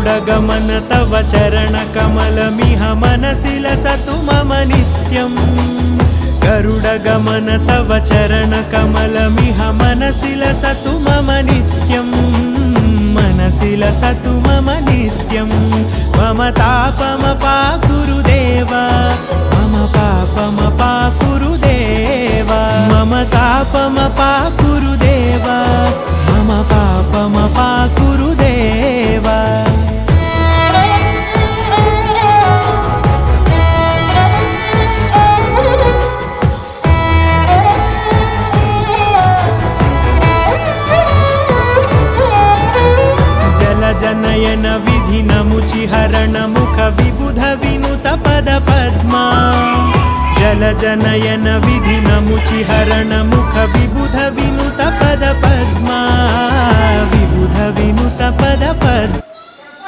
गरुडगमन तव चरणकमलमिह मनसि लसतु मम नित्यम् गरुडगमन तव चरणकमलमिह मनसि लसतु मम नित्यम् मनसि लसतु मम नित्यम् मम तापमपाकुरु देवा मम पापमपाकुरु देवा मम तापमपाकुरु देवा मम पापमपाकुरु देवा जनयन विधि नमुचिहरण मुख विबुध विनुत पद पद्मा जल जनयन विधि नमुचिहरण मुख विबुध विनुत पद पद्मा